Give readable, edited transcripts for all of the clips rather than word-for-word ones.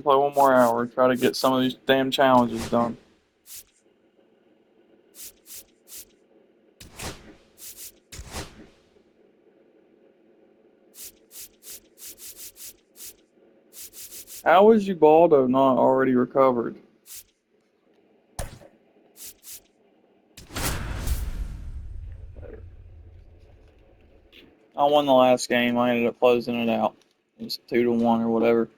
Play one more hour. Try to get some of these damn challenges done. How is Ubaldo not already recovered? I won the last game. I ended up closing it out. It's 2-1 or whatever.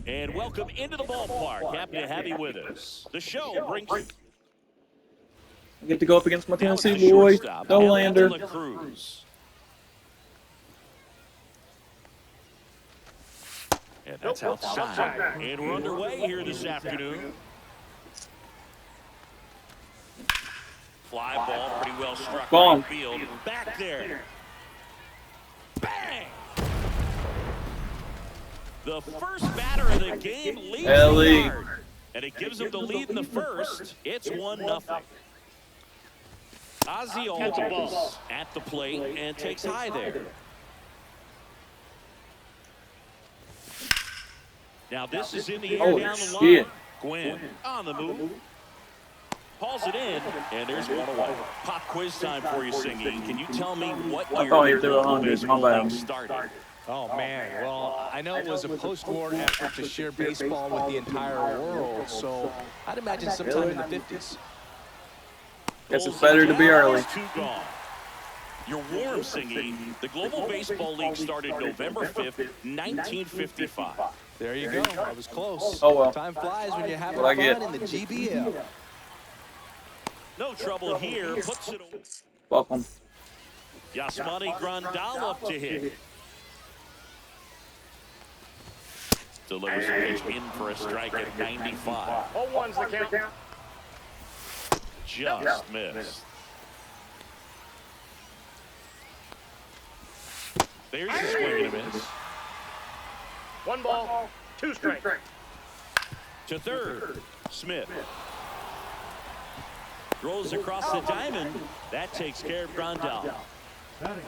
And welcome into the ballpark. Happy to have you with us. The show brings. I get to go up against my Now it's Tennessee the boy, shortstop, Dolander. Cruz. And that's outside. And we're underway here this afternoon. Fly ball pretty well struck right field. Back there. Bang! The first batter of the game leads the yard. And it gives him the lead in the first. It's 1-0. Osceola at the plate and takes high there. Now this is in the air down the line. Gwynn on the move. Hauls it in, and there's one away. Pop quiz time for you, Singing. Can you tell me what year the local baseball league started? Oh, man. Well, I know it was a post-war effort to share baseball with the entire world, so I'd imagine sometime in the 50s. Guess it's better to be early. You're warm, Singing. The Global Baseball League started November 5th, 1955. There you go. I was close. Oh, well. Time flies when you're having fun in the GBL. No trouble here. Puts it over. Welcome. Yasmani Grandal up to hit. Delivers a pitch in for a strike at 95. 0-1's the count. Just missed. There's a swing and a miss. 1 ball, 2 strikes. To third, Smith. Rolls across the diamond. That takes care of Grandal.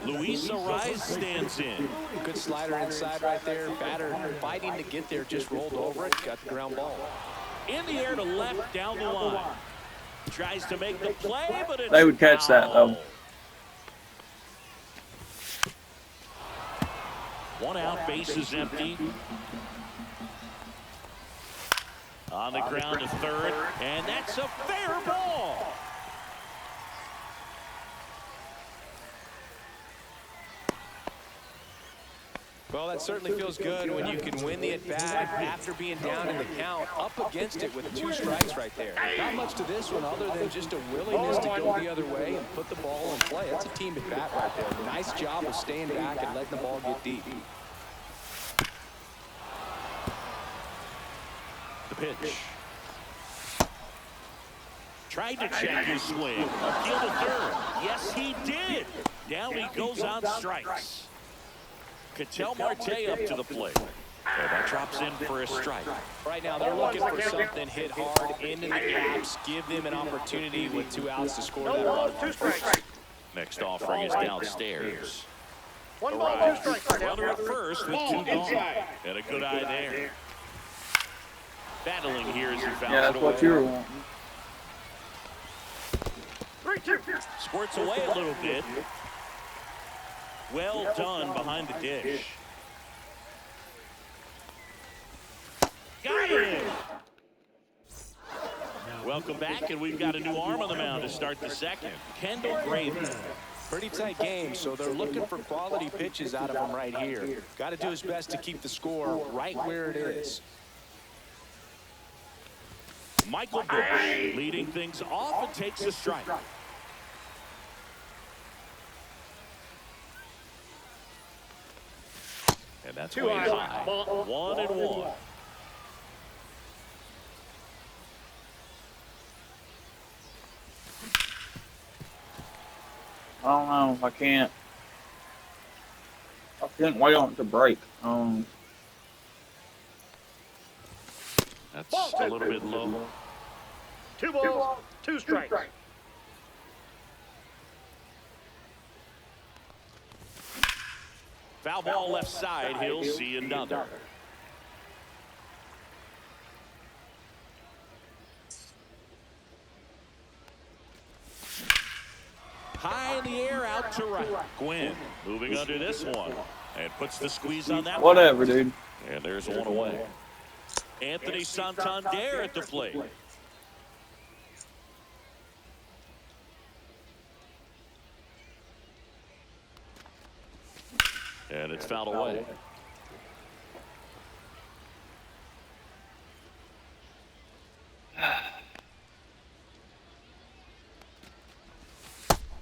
Luis Ariz stands in. Good slider inside right there. Batter fighting to get there, just rolled over it. Got the ground ball. In the air to left down the line. Tries to make the play, but it's They would catch that, though. One out, base is empty. On the ground to third, and that's a fair ball. Well, that certainly feels good when you can win the at-bat after being down in the count, up against it with 2 strikes right there. Not much to this one other than just a willingness to go the other way and put the ball in play. That's a team at-bat right there. Nice job of staying back and letting the ball get deep. The pitch. Tried to check his swing. Appeal to third. Yes, he did. Down he goes on strikes. Ketel Marte up to the plate. And that drops in for a strike. Right now, they're looking for something hit hard into the gaps. Give them an opportunity with 2 outs to score that run. 2 strikes. Next offering is downstairs. 1 ball, 2 strikes. Runner at first with 2 gone. And a good eye there. Battling here as he fouls Yeah, that's what you were wanting. 3-2. Squirts away a little bit. Well done behind the dish. Got it. Welcome back, and we've got a new arm on the mound to start the second. Kendall Graven. Pretty tight game, so they're looking for quality pitches out of him right here. Got to do his best to keep the score right where it is. Michael Bush leading things off and takes a strike. And that's way high. 1-1. I don't know. I can't wait on it to break. That's a little bit low. 2 balls, 2 strikes. Foul ball left side. He'll see another. High in the air, out to right. Gwynn moving under this one and puts the squeeze on that one. Whatever, dude. And there's one away. Anthony Santander at the plate. And it's fouled away.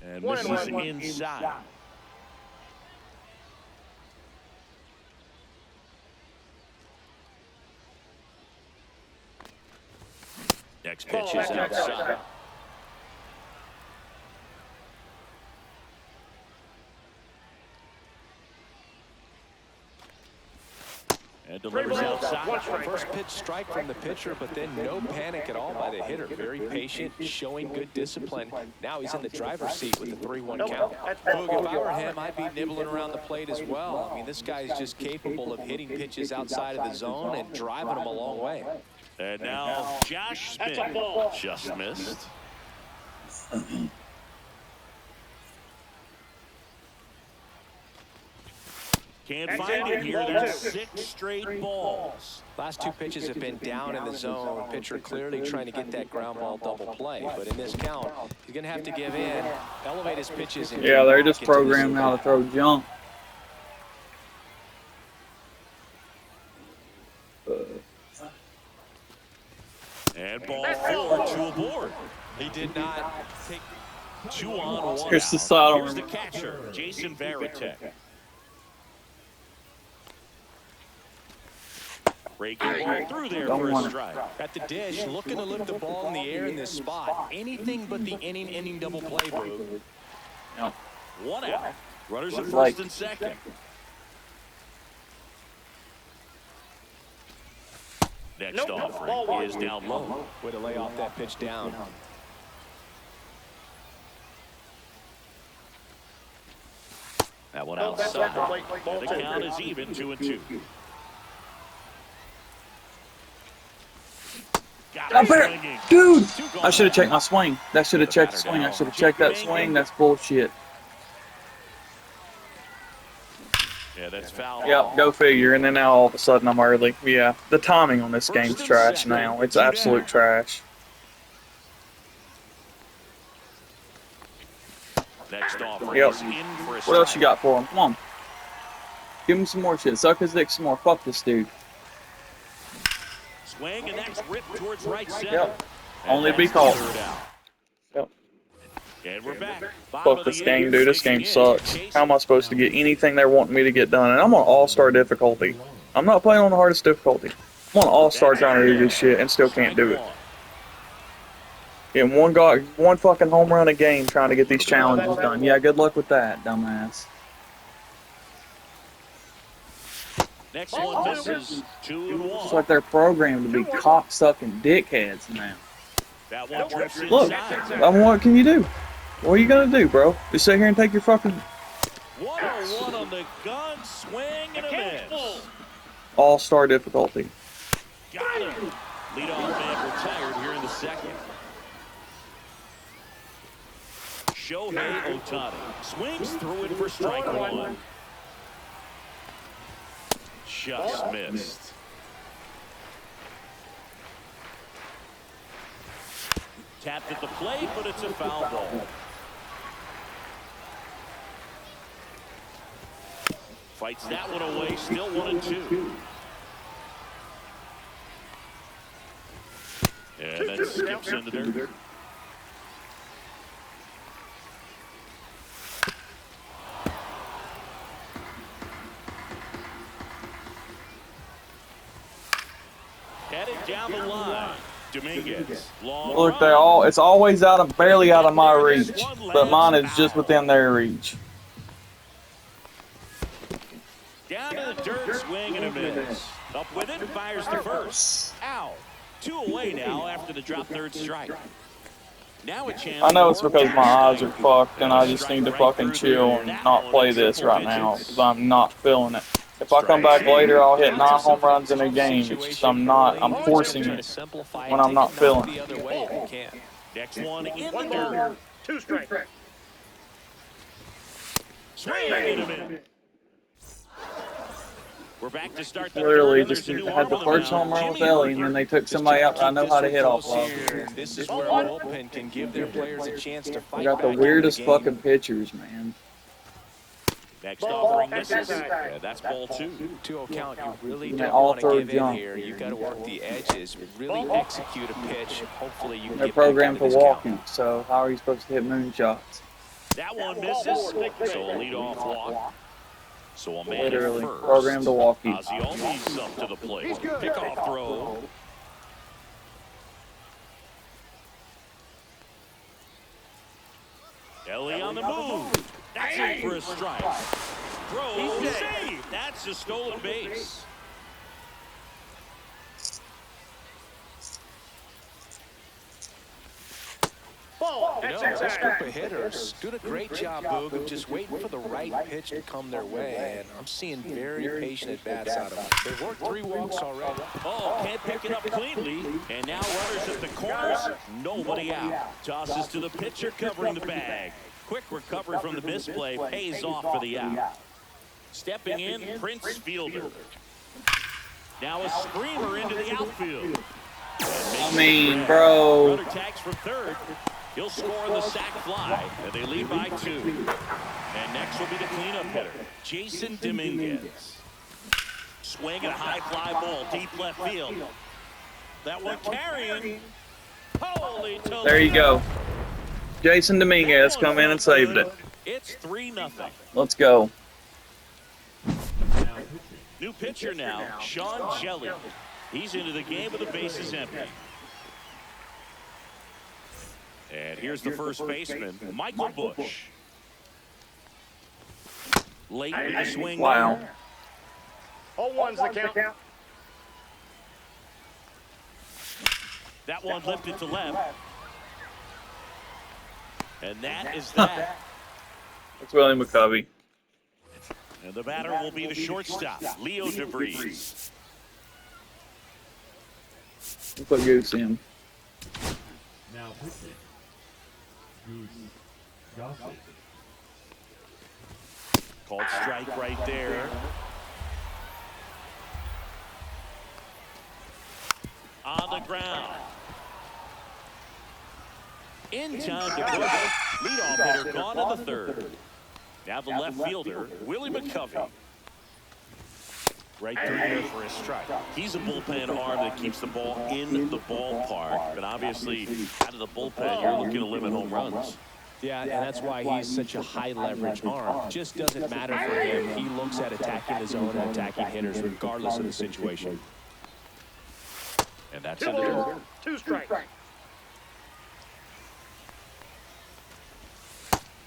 And misses inside. Next pitch is outside. And delivers outside. First pitch strike from the pitcher, but then no panic at all by the hitter. Very patient, showing good discipline. Now he's in the driver's seat with the 3-1 count. Boog, if I were him, I'd be nibbling around the plate as well. I mean, this guy's just capable of hitting pitches outside of the zone and driving them a long way. And now Josh Smith just missed. Can't find it here. There's 6 straight balls. Last 2 pitches have been down in the zone. Pitcher clearly trying to get that ground ball double play. But in this count, he's going to have to give in, elevate his pitches. And yeah, they're just programmed now to throw junk. And ball 4, 2 aboard. He did not take 2 on, 1 Here's out. the sidearm. Here's the catcher, Jason Varitek. Breaking ball through there for a strike. At the dish, looking to lift the ball in the air in this spot. Anything but the inning double play, Boog. No. 1 out. Runners at first and second. Next offering is down low. Way to lay off that pitch down. That one outside. And the count is even, 2-2. Up there. Dude, I should have checked my swing. That should have checked the swing. I should have checked that swing. That's bullshit. Yeah, that's foul. Yep, go figure. And then now all of a sudden I'm early. Yeah, the timing on this game's trash now. It's absolute trash. Next offering Yep. is in for a What else strike. you got for him? Come on. Give him some more shit. Suck his dick some more. Fuck this dude. Swing, and that's ripped towards right center. Yep. And Only be that's called. third out. Yep. And we're back. Fuck this game, dude. This game sucks. How am I supposed to get anything they're wanting me to get done? And I'm on all-star difficulty. I'm not playing on the hardest difficulty. I'm on all-star trying to do this shit and still can't do it. Getting one fucking home run a game trying to get these challenges done. Yeah, good luck with that, dumbass. Next one misses. 2-1. It's like they're programmed to be cock-sucking dickheads now. That one trips Look, inside. I mean, what can you do? What are you gonna do, bro? Just sit here and take your fucking 1-1 on the gun. Swing and a miss. all-star difficulty. Got him. Leadoff man retired here in the second. Shohei Ohtani swings through it for strike 1. Just missed. Tapped at the plate, but it's a foul ball. Fights that one away, still 1-2. And that skips into there. Headed down the line. Dominguez. Long Look, run. it's always barely out of my reach, but mine is just within their reach. Down to the dirt, swing and a miss. Up with it, fires to first. Out. 2 away now after the drop third strike. Now a chance. I know it's for because my eyes are strike. fucked and I just Strike need to right fucking through chill there. and That not one, play it's this simple right now pitches. because I'm not feeling it. If I come Strike back two. later, I'll hit Finds 9 home himself in a runs in a tough game. It's just situation I'm early. forcing Try to it simplify when it. I'm Take a not knock feeling the it. other way if you can. Next one in One the dirt. ball, 2 strikes. Swing and a miss. We're back to start the Literally third. just There's a new had arm the on first mound. home run with Jimmy Ellie and then they took Just somebody trying out to that I keep know this how to one hit off close of. here, and this is where a bullpen can give their players a chance to We fight got the back into the weirdest game. fucking pitchers, man. Next Ball, offering that's misses. inside. Yeah, that's ball 2. 2-0 count, you really And they don't all want to throw give in junk. here. You've got to work the edges, really execute a pitch. Hopefully you can They're get back programmed out for of this count. walking, so how are you supposed to hit moonshots? That one misses. So a leadoff walk. So a man Literally at first. programmed to walk you. Ozzy Albies up to the plate. Pickoff throw. Ellie on the move. That's it for a strike. Throw save. That's a stolen base. Ball, You know, that's this group inside. of hitters doing a great job, Boog, of just waiting for the right pitch to come their way, and I'm seeing very patient at-bats out of them. They've worked 3 walks already. Oh, can't pick it up cleanly. And now runners at the corners. Nobody out. Tosses to the pitcher covering the bag. Quick recovery from the misplay pays off for the out. Stepping in, Prince Fielder. Now a screamer into the outfield. I mean, bro. Runner tags from third. He'll score the sac fly, and they lead by 2. And next will be the cleanup hitter, Jason Dominguez. Swing at a high fly ball, deep left field. That one carrying. Holy Toledo. There you go. Jason Dominguez come in and saved it. It's 3-0. Let's go. New pitcher now, Sean Shelley. He's into the game with the bases empty. And here's the first baseman, Michael Bush. Late with the swing. Wow. 0-1's the count. That one lifted to left. And that is that. It's Willie McCovey. And the batter will be the shortstop, Leo DeVries. We'll put Goose in. Now pitching. Goose Gossett. Called strike right there. On the ground. In time to Bush. Leadoff hitter gone in the third. Now the left fielder, Willie McCovey. Right through there for a strike. He's a bullpen arm that keeps the ball in the ballpark. But obviously, out of the bullpen, you're looking to limit home runs. Yeah, and that's why he's such a high-leverage arm. Just doesn't matter for him. He looks at attacking the zone and attacking hitters regardless of the situation. And that's 2 in the dirt. balls, 2 strikes.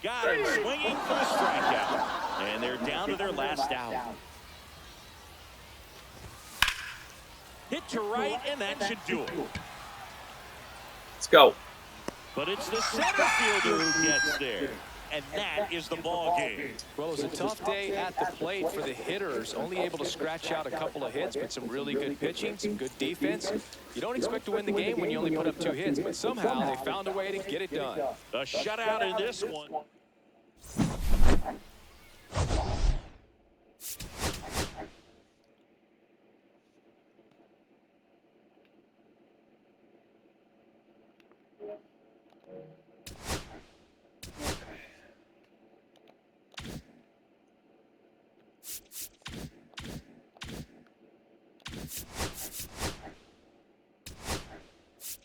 Got him swinging for the strikeout. And they're down to their last out. Hit to right, and that should do it. Let's go. But it's the center fielder who gets there. And that is the ball game. Well, it was a tough day at the plate for the hitters. Only able to scratch out a couple of hits, but some really good pitching, some good defense. You don't expect to win the game when you only put up 2 hits, but somehow they found a way to get it done. A shutout in this one.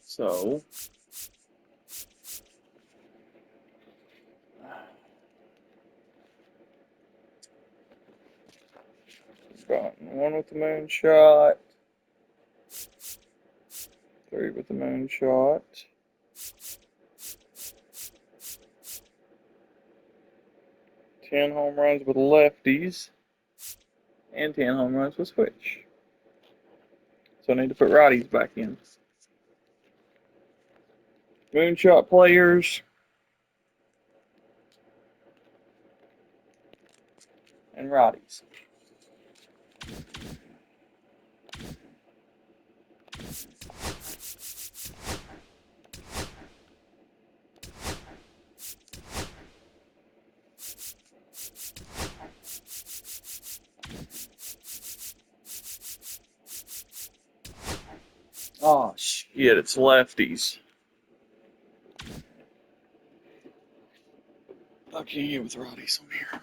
So, got 1 with the moonshot, 3 with the moonshot, 10 home runs with lefties, and 10 home runs with switch. So I need to put righties back in. Moonshot players and righties. Oh shit, it's lefties. I can't get with righties on here.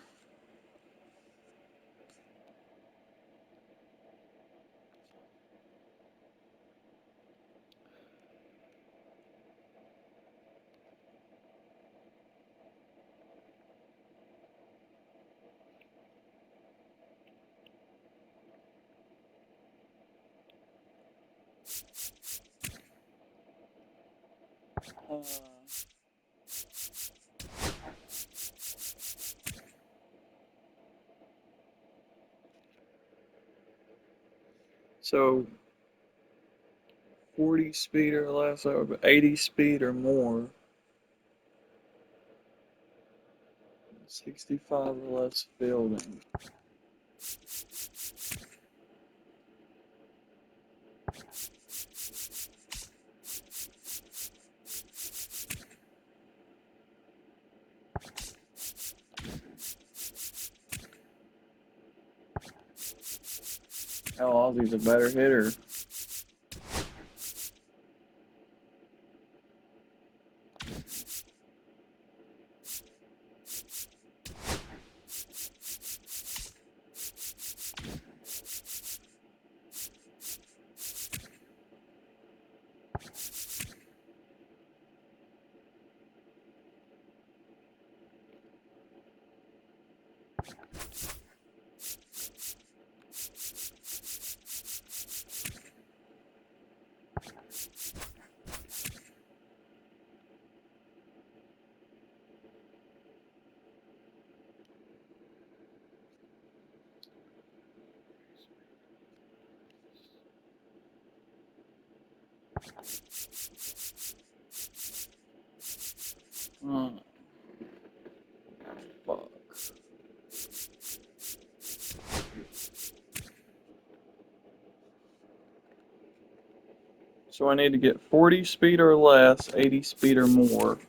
So 40 speed or less, or 80 speed or more. 65 or less fielding. Hell, Ozzy's a better hitter. Fuck. So I need to get 40 speed or less, 80 speed or more.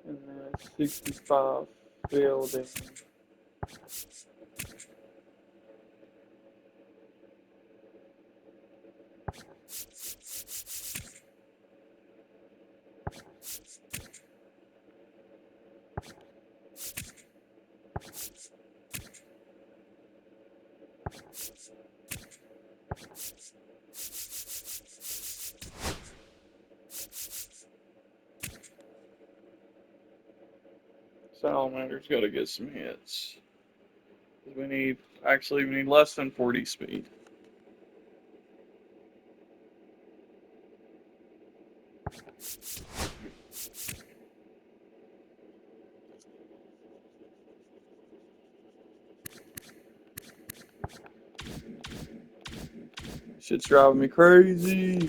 And then 65 fielding. Salamander's got to get some hits. We need less than 40 speed. Shit's driving me crazy.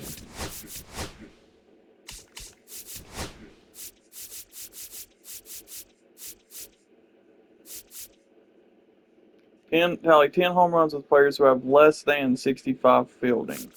Tally 10 home runs with players who have less than 65 fielding.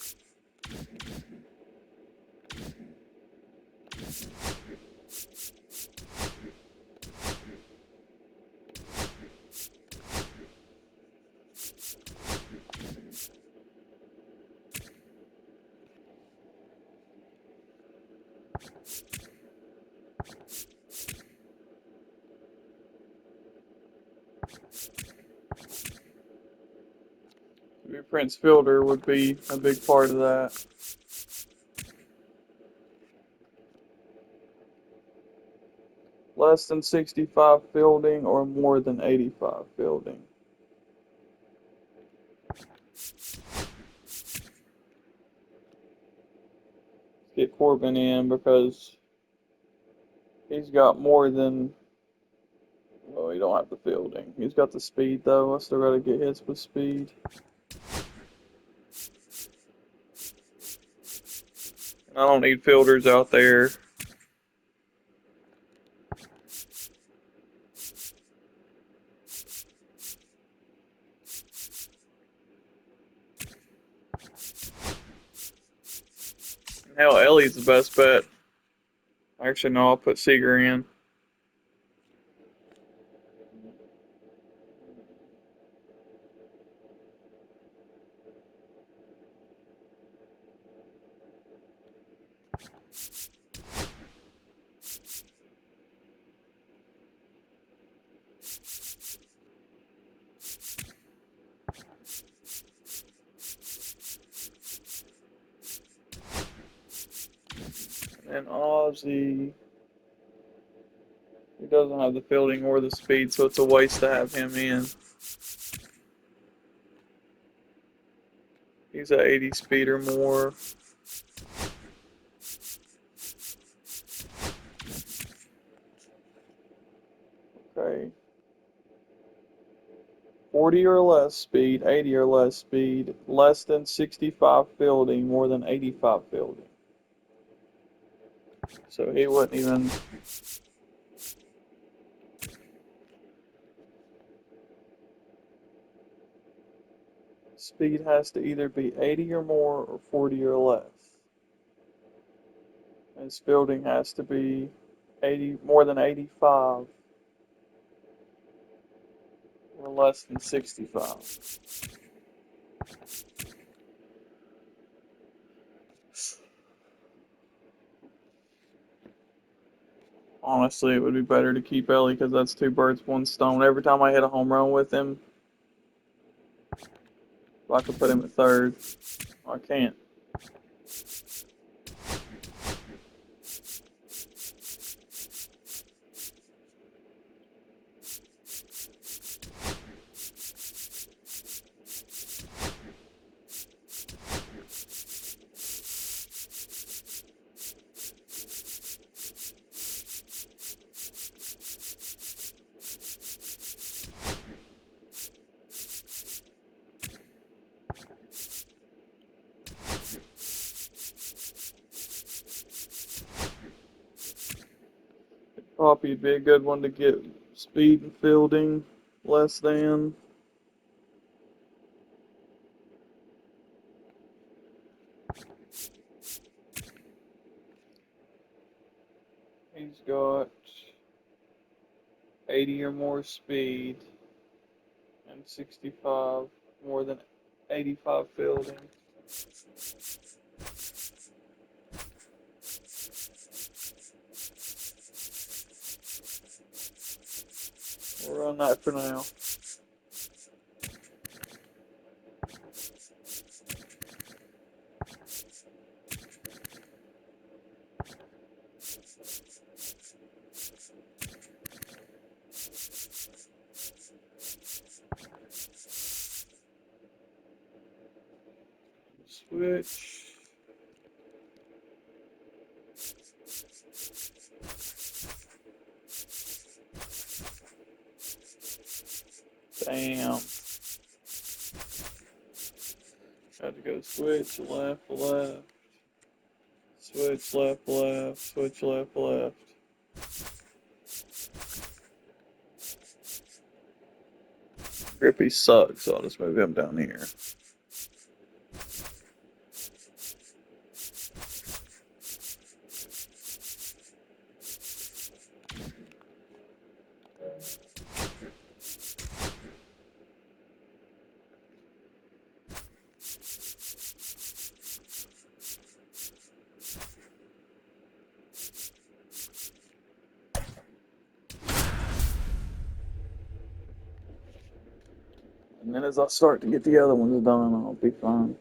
Prince Fielder would be a big part of that. Less than 65 fielding or more than 85 fielding. Get Corbin in because he's got more than, well, he don't have the fielding. He's got the speed though. I still gotta get hits with speed. I don't need fielders out there. Hell, Ellie's the best bet. Actually, no, I'll put Seager in. And Ozzy, he doesn't have the fielding or the speed, so it's a waste to have him in. He's at 80 speed or more. Okay. 40 or less speed, 80 or less speed, less than 65 fielding, more than 85 fielding. So he wouldn't even. Speed has to either be 80 or more or 40 or less. And his fielding has to be 80, more than 85 or less than 65. Honestly, it would be better to keep Ellie because that's two birds, one stone. Every time I hit a home run with him, if I could put him at third, I can't. Poppy would be a good one to get speed and fielding less than. He's got 80 or more speed and 65 more than 85 fielding. We'll run that for now. Switch. Damn. Had to go switch left, left. Switch left, left. Switch left, left. Grippy sucks, so I'll just move him down here. And then as I start to get the other ones done, I'll be fine.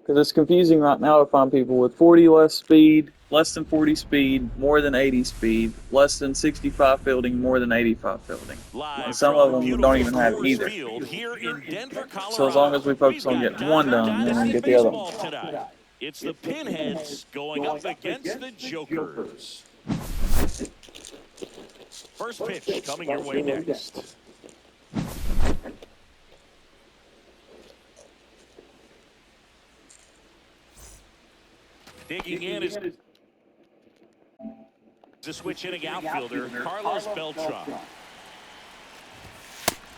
Because it's confusing right now to find people with 40 less speed, less than 40 speed, more than 80 speed, less than 65 fielding, more than 85 fielding. And Live some of from them don't beautiful even have Coors either. Field here in Denver, So as long as Colorado, we focus we've on got getting one Dodger done, then we can Dynasty get the other baseball one. tonight. It's the Pinheads going up against the Jokers. First pitch coming your way next. Digging in is the switch hitting outfielder, Carlos Beltran.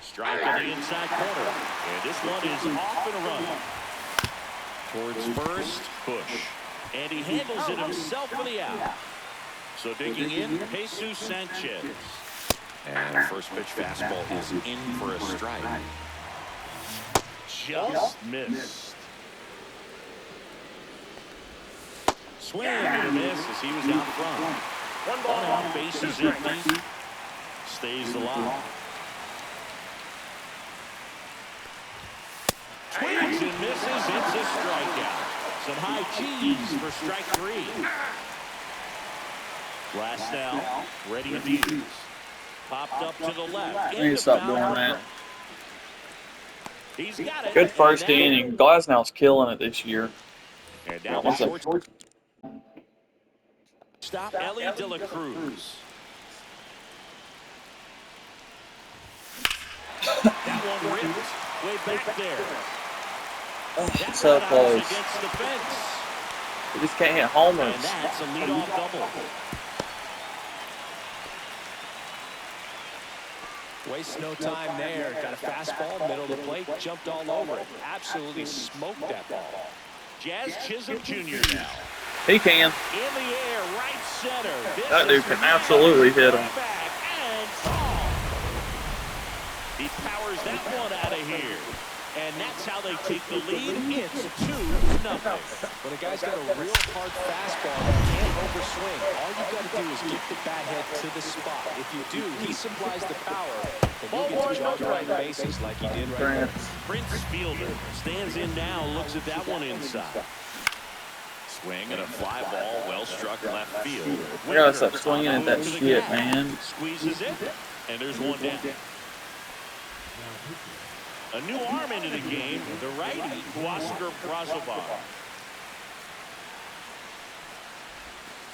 Strike on the inside corner. And this one is off and a run. Towards first, Bush. And he handles it himself for the out. So digging in, Jesus Sanchez. And first pitch fastball is in for a strike. Just missed. Swing and a miss as he was out front. One out, bases empty. Stays alive. Swings and misses. It's a strikeout. Some high cheese for strike three. Glass now, ready to use. Popped up to the left. I need to stop doing that. He's got it. Good first inning. Glasnow's killing it this year. And down the short. Stop Ellie De La Cruz. That one ripped way back there. Oh, so close. Against the fence. We just can't hit homers. And that's a leadoff double. Waste no time there. Got a fastball, middle of the plate, jumped all over it. Absolutely smoked that ball. Jazz Chisholm Jr. now. He can. In the air, right center. That dude can absolutely hit him. Back and fall. He powers that one out of here. And that's how they take the lead. It's 2-0. When a guy's got a real hard fastball and can't overswing, all you've got to do is get the bat head to the spot. If you do, he supplies the power, and you'll get to jog around the bases like he did right there. Prince Fielder stands in now, looks at that one inside. Swing and a fly ball, well struck left field. I gotta stop swinging at that shit, man. Squeezes it, and there's one down. A new arm into the game, the righty, Huascar Brazoban.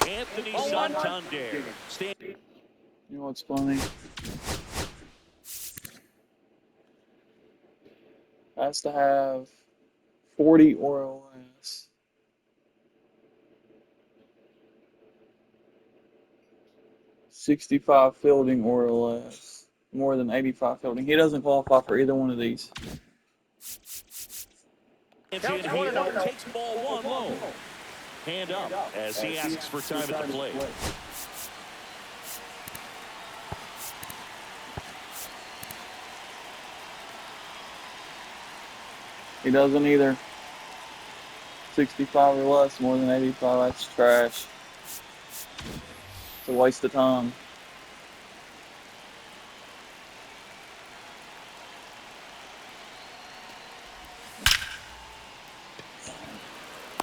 Anthony Santander. You know what's funny? Has to have 40 or less. .65 fielding or less. More than 85 fielding. He doesn't qualify for either one of these. Takes ball one low. Hand up as he asks for time at the plate. He doesn't either. 65 or less, more than 85, that's trash. It's a waste of time.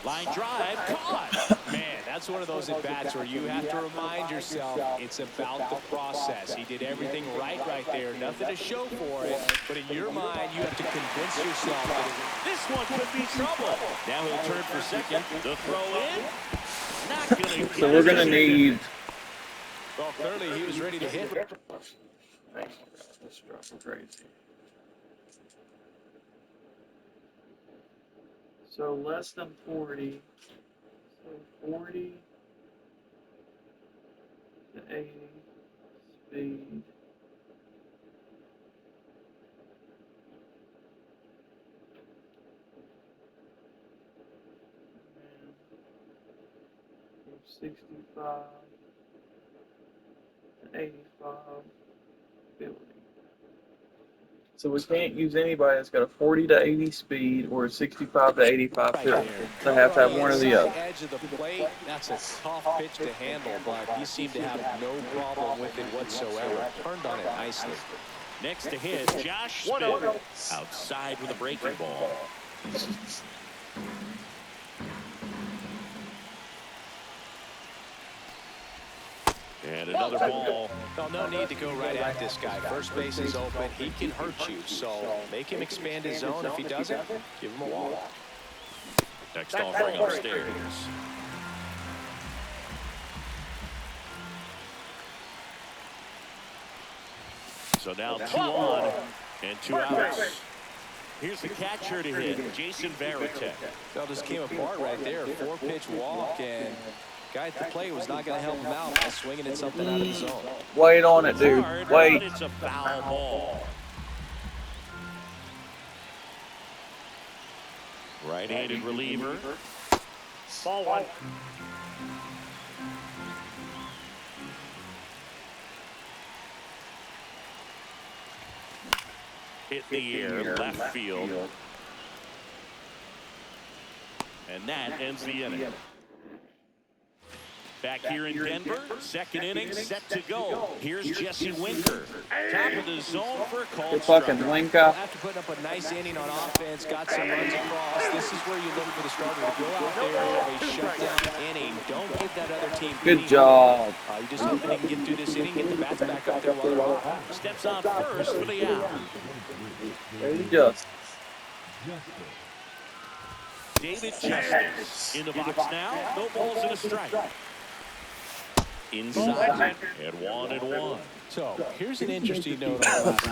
Line drive, caught. Man, that's one of those at-bats where you have to remind yourself it's about the process. He did everything right there. Nothing to show for it. But in your mind, you have to convince yourself that This one could be trouble. Now he'll turn for second. The throw in. Not gonna get So we're going to need... well, clearly he was ready to hit. This is crazy. So less than 40. So 40 to 80 speed. And 65 to 85 fielding. So we can't use anybody that's got a 40 to 80 speed or a 65 to 85 fielding. They have to have one or the other. Edge of the plate, that's a tough pitch to handle, but he seemed to have no problem with it whatsoever. Turned on it nicely. Next to hit, Josh Smith. 1-0. Outside with a breaking ball. And another ball. Well, no need to go right at this guy. First base is open. He can hurt you, so make him expand his zone. If he doesn't, give him a wall. Next offering upstairs. So now 2 on and 2 outs. Here's the catcher to hit, Jason Varitek. That just came apart right there. 4-pitch walk, and guy at the plate was not going to help him out by swinging at something out of the zone. Wait on it, dude. Hard, Wait. but it's a foul ball. Right-handed reliever. Ball 1. Hit in the air, left field. And that ends the inning. Back here in Denver, second inning set to go. Here's Jesse Winker. Top of the zone for a called strike. Fucking Winker. After putting up a nice inning on offense, got some runs across, this is where you look for the starter to go out there and have a shutdown inning. Don't give that other team Good job. You just hope they can get through this inning, get the bats back up there while they're on. Steps on first for the out. Just. David Justice in the box now. No balls and a strike. Inside and 1-1. So here's an interesting note on Lefty.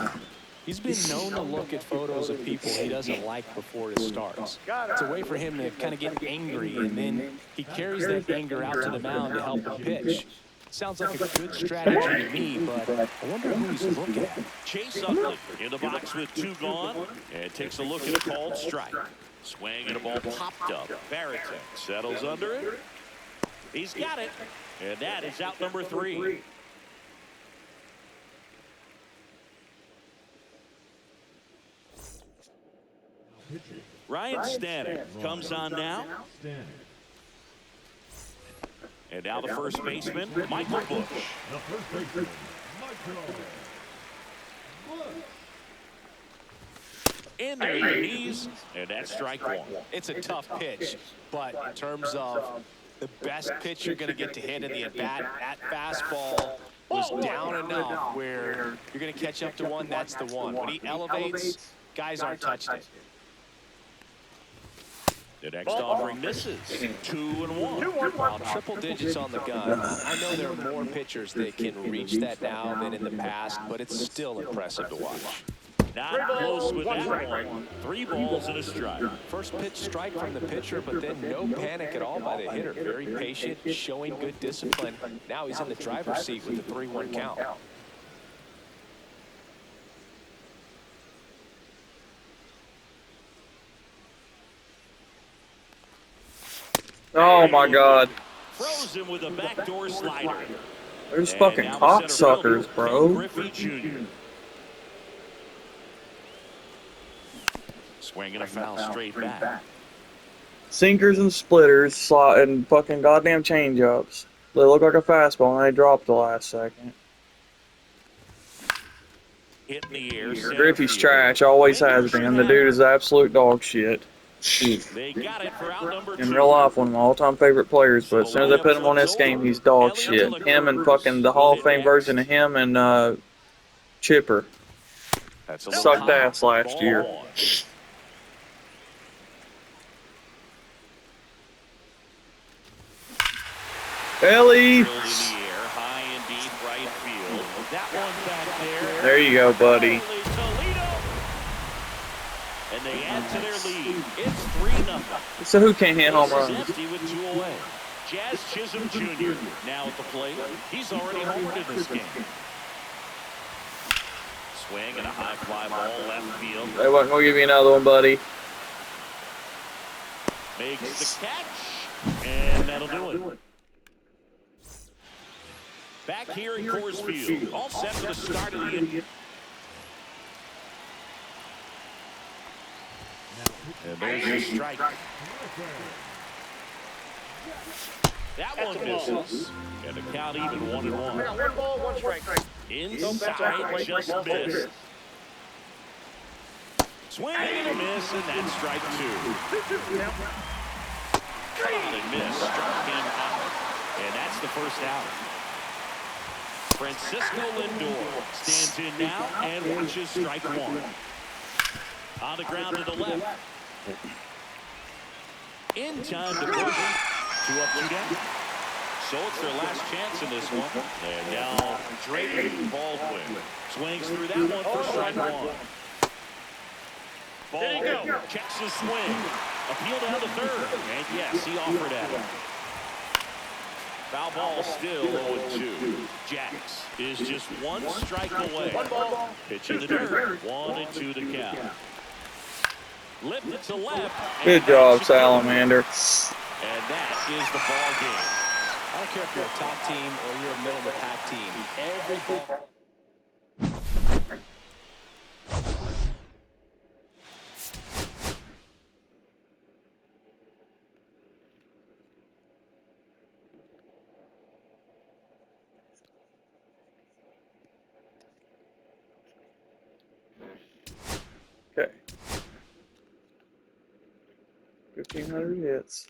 He's been known to look at photos of people he doesn't like before it starts. It's a way for him to kind of get angry, and then he carries that anger out to the mound to help him pitch. Sounds like a good strategy to me, but I wonder who he's looking at. Chase Utley in the box with 2 gone and takes a look at a called strike. Swing and a ball popped up. Varitek settles under it. He's got it. And that is out number 3. Ryan Stanek comes on now. And now the first baseman, Michael Bush. The first baseman, Michael Bush. In there, the knees, and that's strike 1. It's a tough pitch, but in terms of the best pitch you're going to get to hit in the at-bat, that fastball was down enough where you're going to catch up to one, that's the one. When he elevates, guys aren't touching it. The next offering misses. 2-1. Wow, triple digits on the gun. I know there are more pitchers that can reach that now than in the past, but it's still impressive to watch. Not close with that one. 3 balls and a strike. First pitch strike from the pitcher, but then no panic at all by the hitter. Very patient, showing good discipline. Now he's in the driver's seat with the 3-1 count. Oh my God. Frozen with a backdoor slider. There's And fucking now the center cocksuckers, fielder, bro. Ken Griffey Jr. Swinging a foul straight back. Sinkers and splitters, slot and fucking goddamn changeups. They look like a fastball and they dropped the last second. Hit in the air. center Griffey's field. trash, always has been. The dude is absolute dog shit. They got it for out number 2. In real life, one of my all-time favorite players, but as soon as I put him on this game, he's dog shit. Him and fucking the Hall of Fame version of him and Chipper. That's a little Sucked high. ass last Ball year. 1. Ellie! Drilled in the air, high and deep right field. That one back there. There you go, buddy. Toledo. And they add to their lead. It's 3-0. So who can't hit home Bases runs? empty with 2 away. Jazz Chisholm Jr. now at the plate. He's already homered in this game. Swing and a high fly ball left field. They wasn't gonna give you another one, buddy. Makes the catch, and that'll do it. Back here in Coors Field, all set for the start of the inning. And there's your strike. That one misses. And the count even 1-1. 1 ball, 1 strike. Inside, just missed. Swing and a miss, and that's strike 2. Cut on and miss. Struck him out. And that's the first out. Francisco Lindor stands in now and watches strike 1. On the ground to the left. In time to push. 2 up, 2 down. So it's their last chance in this one. And now Drake Baldwin swings through that one for strike 1. Baldwin checks his swing. Appeal down to third. And yes, he offered at him. Foul ball still 0-2. Jax is just 1 strike away. Pitch in the dirt. 1-2 the count. Lifted to left. Good job, Salamander. And that is the ball game. I don't care if you're a top team or you're a middle of the pack team. Every ball. Okay. 1,500 hits.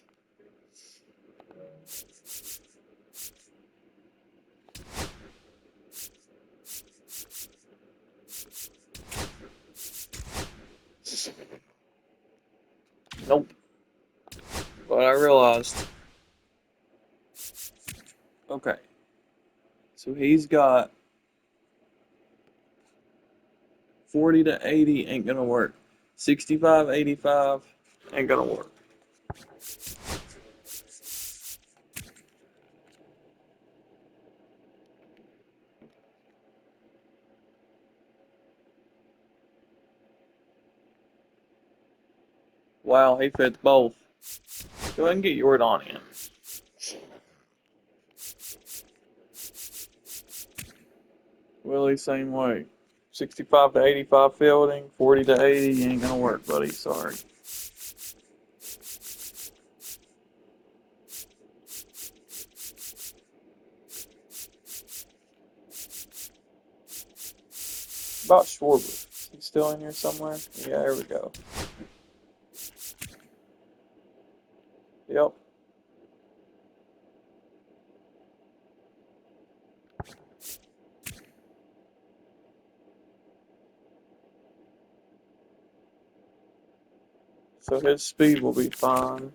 Nope. But I realized. Okay. So he's got 40 to 80 ain't gonna work. 65, 85 ain't gonna work. Wow, he fits both. Go ahead and get Jordan in. Willie, same way. 65 to 85 fielding, 40 to 80 ain't gonna work, buddy. Sorry. About Schwarber. He's still in here somewhere? Yeah, there we go. Yep. So his speed will be fine.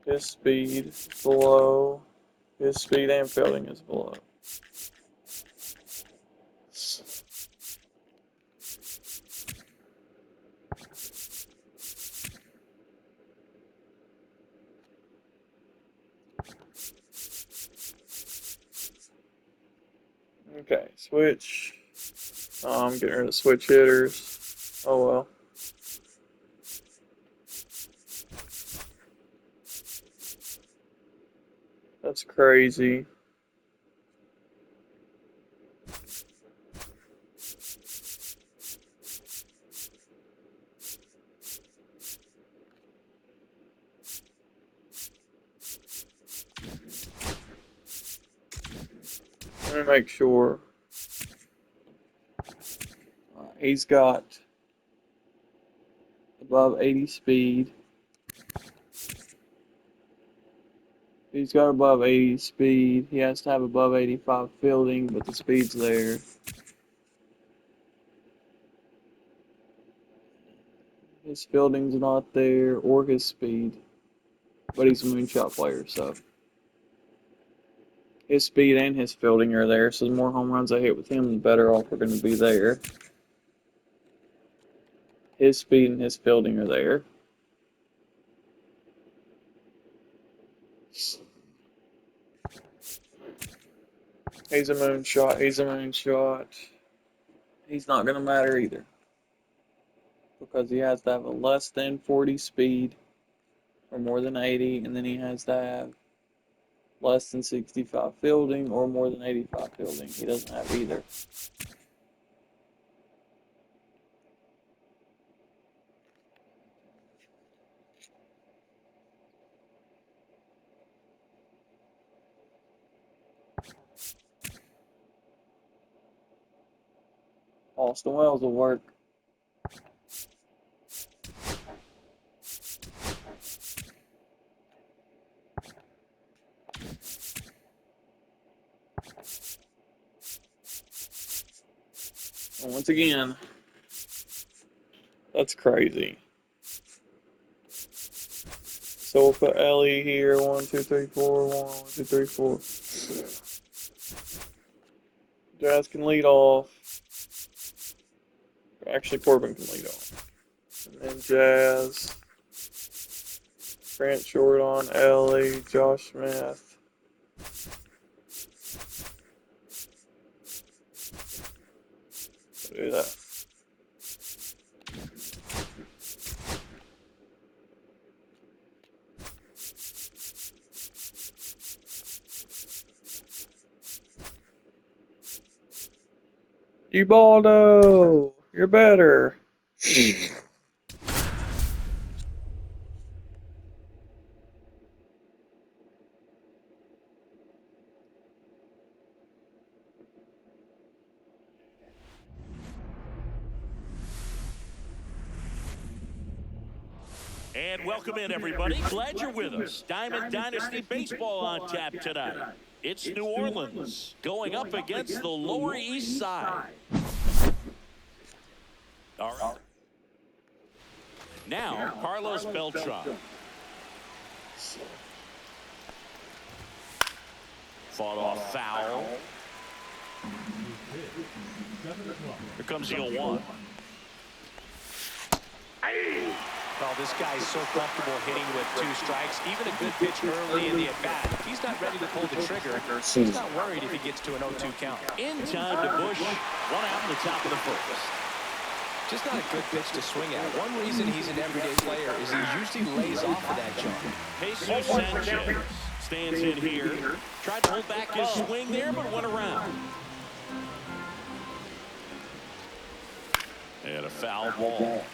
His speed below. His speed and fielding is below. Okay, switch. I'm getting rid of switch hitters. Oh well. That's crazy. Let me make sure. He's got above 80 speed. He's got above 80 speed. He has to have above 85 fielding, but the speed's there. His fielding's not there, or his speed. But he's a moonshot player, so. His speed and his fielding are there, so the more home runs I hit with him, the better off we're going to be there. His speed and his fielding are there. He's a moonshot. He's a moonshot. He's not going to matter either. Because he has to have a less than 40 speed or more than 80, and then he has to have less than 65 fielding or more than 85 fielding. He doesn't have either. Austin Wells will work. Once again, that's crazy. So we'll put Ellie here. 1, 2, 3, 4. 1, 2, 3, 4. Jazz can lead off. Actually, Corbin can lead off. And then Jazz. Grant Short on Ellie. Josh Smith. Do that. Ubaldo, you're better. And welcome in, everybody. Glad you're with us. Diamond Dynasty Baseball on tap tonight. It's New Orleans going up against the Lower East Side. All right. Now, Carlos Beltran. Fought off foul. Here comes the 0-1. Well, this guy's so comfortable hitting with 2 strikes. Even a good pitch early in the at-bat. If he's not ready to pull the trigger, he's not worried if he gets to an 0-2 count. In time to Bush. 1 out in the top of the first. Just not a good pitch to swing at. One reason he's an everyday player is he usually lays off of that jump. Jesus Sanchez stands in here. Tried to hold back his swing there, but went around. And a foul ball.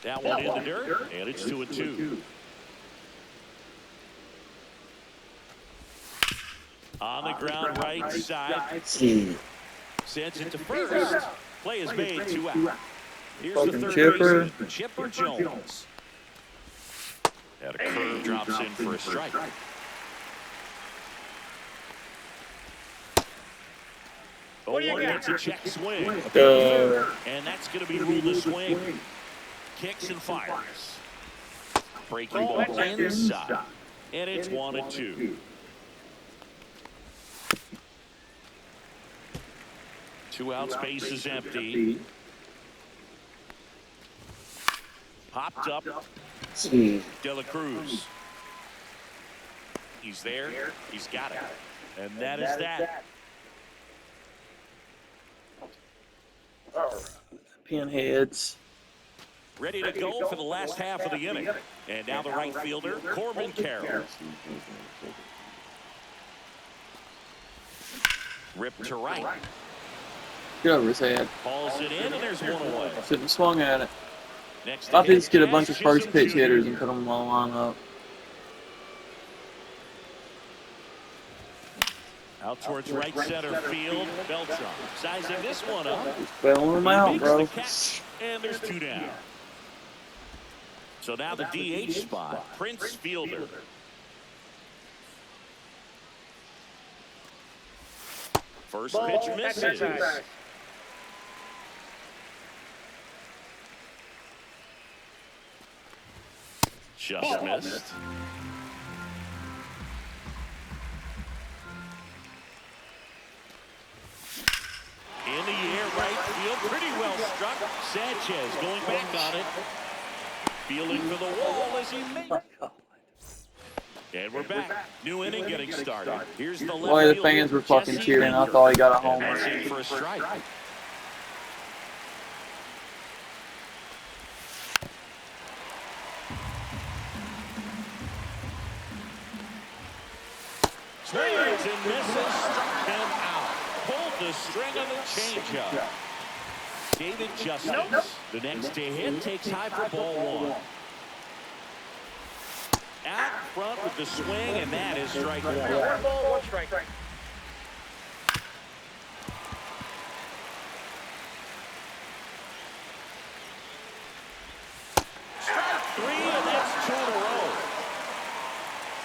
That one in the dirt, and it's 2-2. On the ground right side. Sends it to first. Play is made, 2 out. Here's the third baseman, Chipper Jones. And a curve drops in for a strike. Oh, one gets a check swing. And that's going to be ruled a swing. Kicks and fires. Breaking ball inside. And it's 1-2. 2 out, space is empty. Popped up. De La Cruz. He's there. He's got it. And that is that. Pinheads. Ready to go for the last half of the inning. And now the right fielder, Corbin Carroll. Ripped to right. Get over his head. Calls it in, and there's 1 away. Shouldn't have swung at it. Next I just get a bunch of first pitch hitters and put them all line up. Out towards right center field. Beltran sizing this one up. Bailing them out, bro. And there's 2 down. So now the DH spot, Prince Fielder. First pitch misses. Just missed. In the air, right field, pretty well struck. Sanchez going back on it. Feeling for the wall as he made. And we're back. New inning getting started. Here's the left Boy, the fielder, fans were fucking Jesse cheering. I Baker. thought he got a And that's homer. in for a strike. Swings and misses, struck him out. Pulled the string of the changeup. David Justice, the next to hit, takes high for ball 1. Out front with the swing, and that is strike 1. 1 ball, 1 strike. Strike 3, and that's 2 in a row.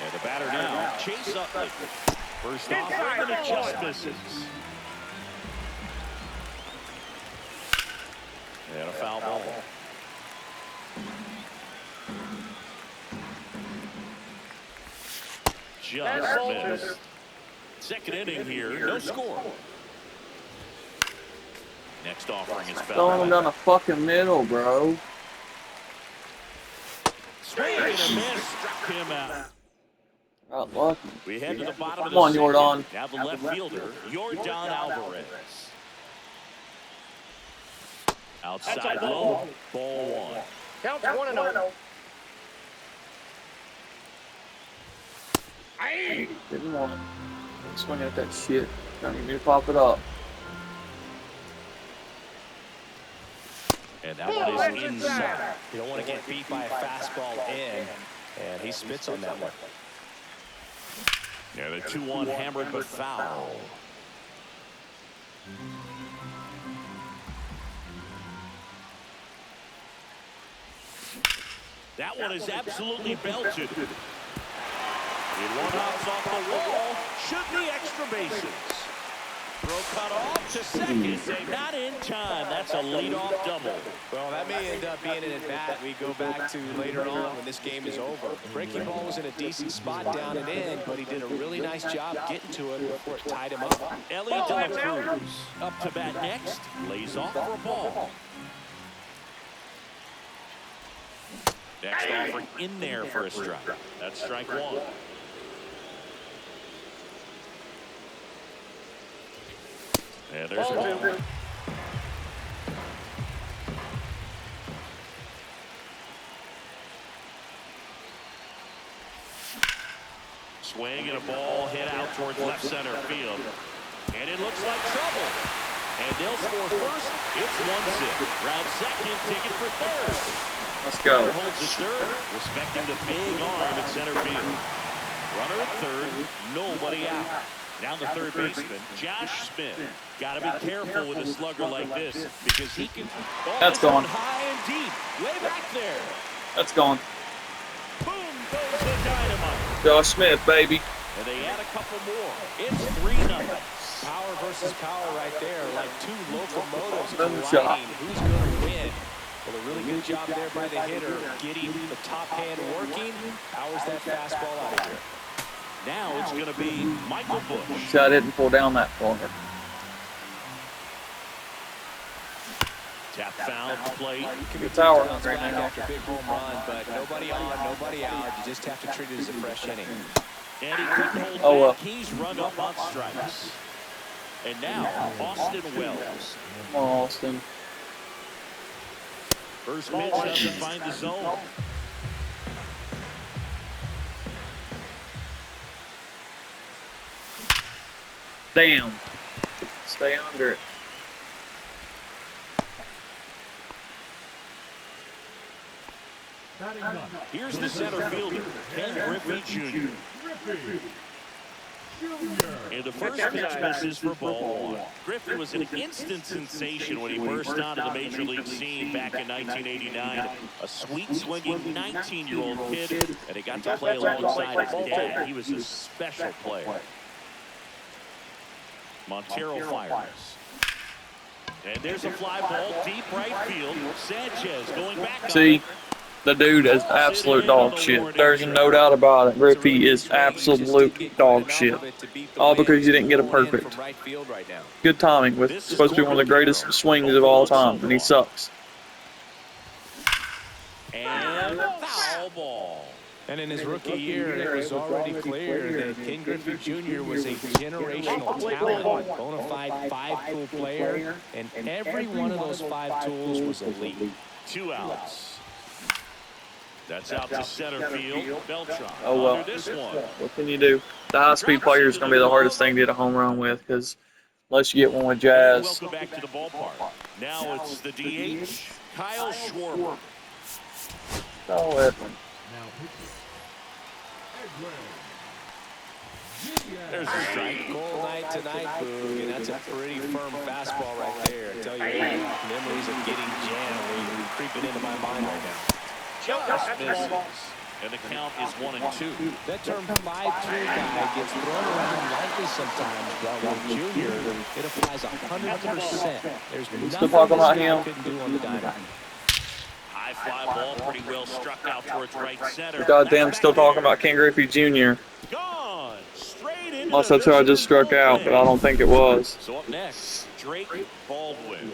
And the batter now, Chase Utley. First offering, and it just misses. And a foul ball. Just missed. Second inning here, no score. Next offering is Throwing foul. him down the fucking middle, bro. Swing and a miss, struck him out. Got lucky. We head to the bottom of the Come on, second. Jordan. Now the left fielder, Jordan Alvarez. Outside low, ball one. Counts 1-0. Didn't want it. Swinging at that shit. Don't need me to pop it up. And that one is inside. You don't want to get beat by a fastball in, and he spits on that one. Yeah, the 2-1 hammered but foul. That one is absolutely belted. One hops off the wall. Should be extra bases. Throw cut off to second. Not in time. That's a leadoff double. Well, that may end up being an at-bat we go back to later on when this game is over. The breaking ball was in a decent spot down and in, but he did a really nice job getting to it before it tied him up. Ellie De La Cruz up to bat next. Lays off for a ball. Next offering in there for a strike. That's strike one. And there's a ball. Swing and a ball hit out towards left center field. And it looks like trouble. And they'll score first. It's 1-0. Round second, ticket for third. Let's go. Runner holds the third, respecting the big arm at center field. Runner at third, nobody out. Now the third baseman, Josh Smith. Got to be careful with a slugger like this because he can. Oh, that's gone. High and deep, way back there. That's gone. Boom goes the dynamite. Josh Smith, baby. And they add a couple more. It's 3-0. Power versus power right there, like two locomotives Another shot. colliding. Who's going to win? Well, a really good job there by the hitter, getting the top hand working. Powers that fastball out of here. Now it's going to be Michael Bush. See, I didn't pull down that far. Tap foul to plate. The tower Bounce right back now. after a big home run, but nobody on, nobody out. You just have to treat it as a fresh inning. And he couldn't hold Oh, well. back. He's run up on strikes. And now Austin Wells. Come on, Austin. First pitch doesn't find the zone. Damn. Stay under it. Batting up. Here's the center fielder, Ken Griffey Jr. Griffey Jr. And the first pitch misses for ball one. Griffey was an instant sensation when he burst onto the major league scene back in 1989. A sweet swinging 19-year-old kid, and he got to play alongside his dad. He was a special player. Montero fires. And there's a fly ball deep right field. Sanchez going back. See, the dude is absolute dog shit. There's no doubt about it. Griffey is absolute dog shit. All because you didn't get a perfect. Good timing with supposed to be one of the greatest swings of all time, and he sucks. And foul ball. And in his rookie year, it was already clear that Ken Griffey Jr. was a generational talent, bona fide five-tool player, and every one of those five tools was elite. 2 outs. That's out to center field. Beltran. Oh, well. Under this one. What can you do? The high-speed player is going to be the hardest thing to get a home run with, because unless you get one with Jazz. Welcome back to the ballpark. Now it's the DH, Kyle Schwarber. Oh, Edwin. Now pitching. There's a strike. Cold night tonight, Boog, and that's a pretty firm fastball right there. I tell you what, memories of getting jammed are creeping into my mind right now. Just misses. And the count is 1-2. That term 5-tool guy gets thrown around lightly sometimes, but with Junior, it applies 100%. There's nothing Still talking this about guy him. couldn't do on the diamond. High fly ball, pretty well struck out towards right center. Goddamn, still talking about Ken Griffey Jr. Gone. Straight into Unless the that's who I just visitor's struck out, but I bullpen. don't think it was. So up next, Drake Baldwin.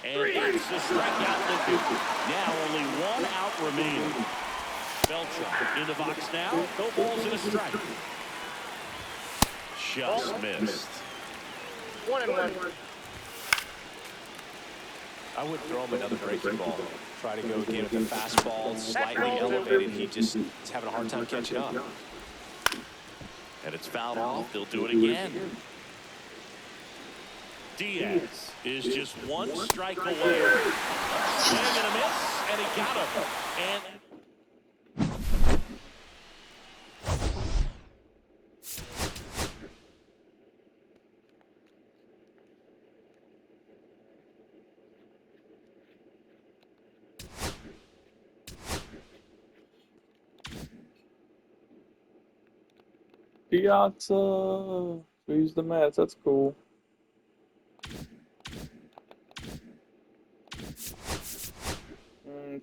And it's a strikeout looking. Now only one out remaining. Beltran in the box now. No balls and a strike. Just missed. 1-1. I would throw him another breaking ball. Try to go again with the fastball, slightly elevated. He just is having a hard time catching up. And it's fouled off. They'll do it again. Diaz is just one strike away. A swing and a miss, and he got him. And Piazza. Use the Mets. That's cool.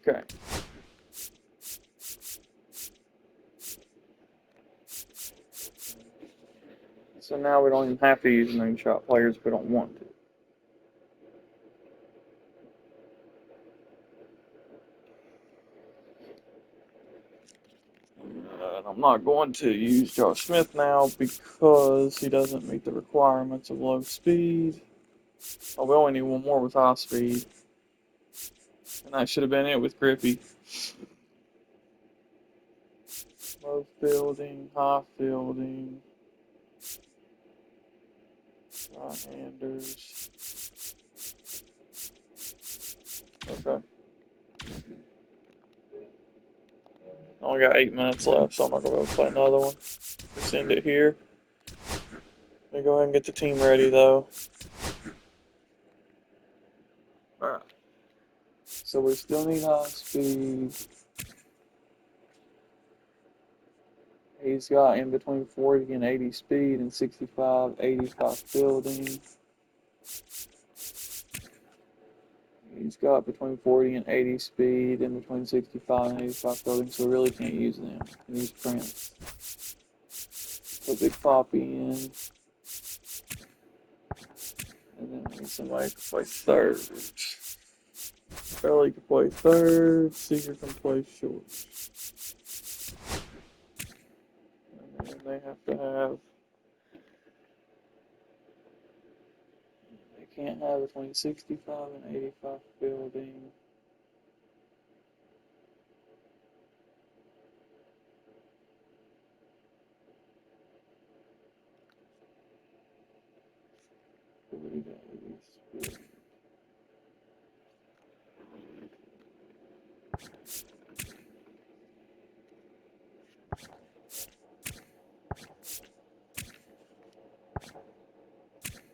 Okay. So now we don't even have to use moonshot players if we don't want to. I'm not going to use Josh Smith now because he doesn't meet the requirements of low speed. Oh, we only need one more with high speed. And that should have been it with Griffey. Low fielding, high fielding. Right-handers. Okay. Only got 8 minutes left, so I'm not going to be able to play another one. Just end it here. Let me go ahead and get the team ready, though. Alright. So we still need high speed. He's got in between 40 and 80 speed and 65, 85 fielding. He's got between 40 and 80 speed and between 65 and 85 fielding, so we really can't use them. We can use Prince. Put Big Poppy in. And then we need somebody to play third. Fairly can play third. Seeger can play short. And then they have to have. They can't have between 65 and 85 fielding.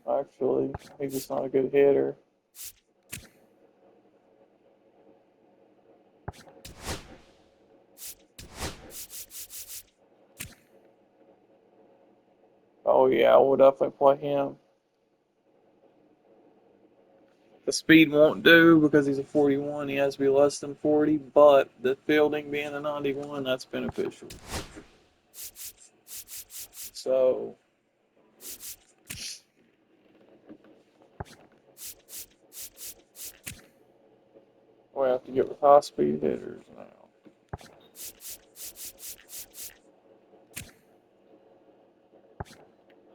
Actually, he's just not a good hitter. Oh yeah, I will definitely play him. The speed won't do because he's a 41. He has to be less than 40, but the fielding being a 91, that's beneficial. So we have to get with high speed hitters now.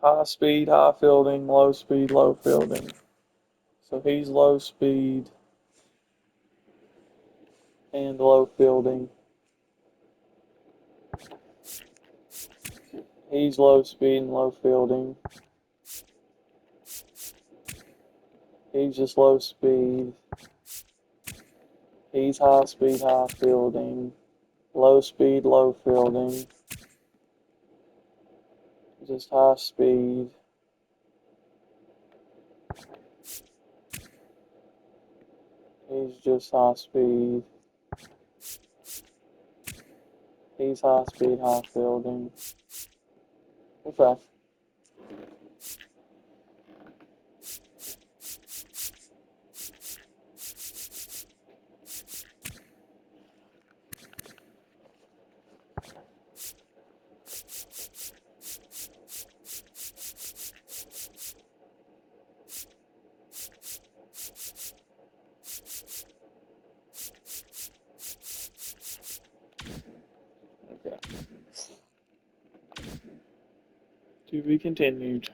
High speed, high fielding, low speed, low fielding. So he's low speed and low fielding. He's low speed and low fielding. He's just low speed. He's high speed, high fielding. Low speed, low fielding. Just high speed. He's just high speed. He's high speed, high fielding. Okay. Okay. To be continued.